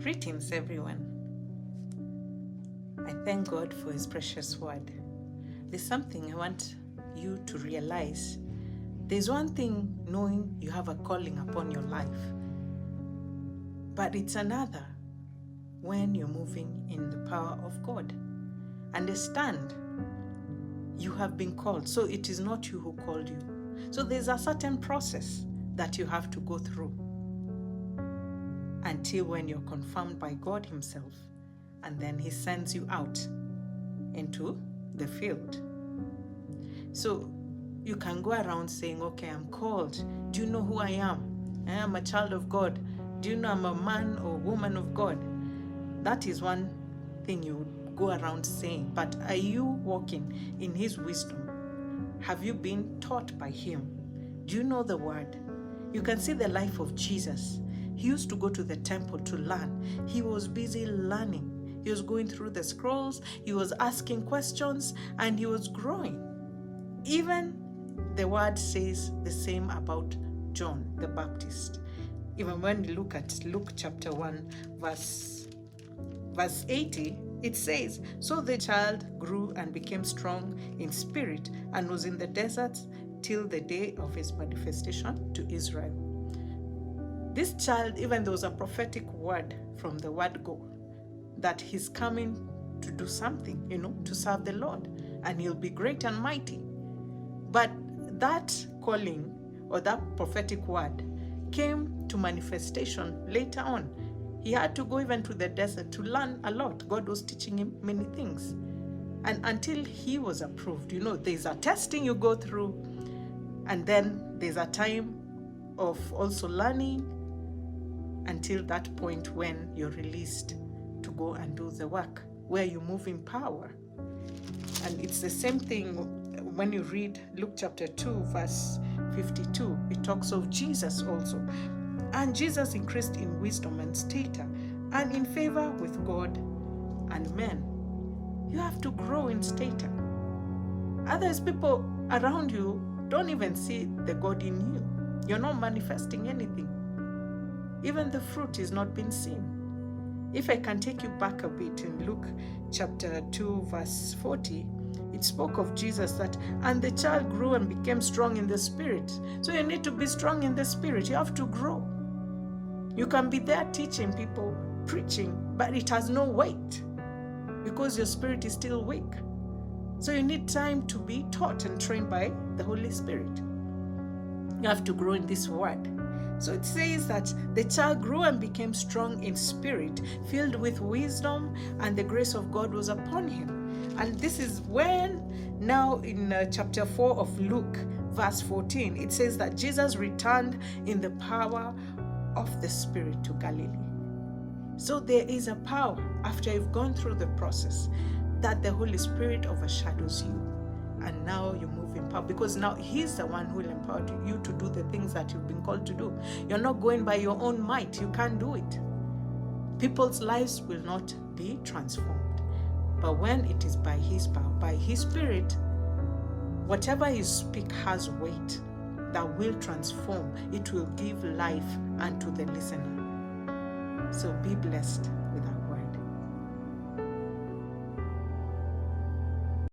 Greetings, everyone. I thank God for His precious word. There's something I want you to realize. There's one thing knowing you have a calling upon your life, but it's another when you're moving in the power of God. Understand, you have been called, so it is not you who called you. So there's a certain process that you have to go through until when you're confirmed by God Himself, and then He sends you out into the field. So you can go around saying, okay, I'm called. Do you know who I am? I am a child of God. Do you know I'm a man or woman of God? That is one thing you would go around saying. But are you walking in His wisdom? Have you been taught by Him? Do you know the word? You can see the life of Jesus. He used to go to the temple to learn. He was busy learning. He was going through the scrolls. He was asking questions, and he was growing. Even the word says the same about John the Baptist. Even when you look at Luke chapter 1, verse 80, it says, "So the child grew and became strong in spirit and was in the desert till the day of his manifestation to Israel." This child, even there was a prophetic word from the word go, that he's coming to do something, to serve the Lord, and he'll be great and mighty. But that calling or that prophetic word came to manifestation later on. He had to go even to the desert to learn a lot. God was teaching him many things. And until he was approved, there's a testing you go through, and then there's a time of also learning until that point when you're released to go and do the work, where you move in power. And it's the same thing when you read Luke chapter 2, verse 52. It talks of Jesus also. And Jesus increased in wisdom and stature and in favor with God and men. You have to grow in stature. Others, people around you, don't even see the God in you. You're not manifesting anything. Even the fruit is not being seen. If I can take you back a bit in Luke chapter 2, verse 40, it spoke of Jesus that, and the child grew and became strong in the spirit. So you need to be strong in the spirit. You have to grow. You can be there teaching people, preaching, but it has no weight because your spirit is still weak. So you need time to be taught and trained by the Holy Spirit. You have to grow in this word. So it says that the child grew and became strong in spirit, filled with wisdom, and the grace of God was upon him. And this is when, now in chapter 4 of Luke, verse 14, it says that Jesus returned in the power of the Spirit to Galilee. So there is a power after you've gone through the process that the Holy Spirit overshadows you. And now you move in power, because now He's the one who will empower you to do the things that you've been called to do. You're not going by your own might. You can't do it. People's lives will not be transformed. But when it is by His power, by His Spirit, whatever He speaks has weight that will transform. It will give life unto the listener. So be blessed.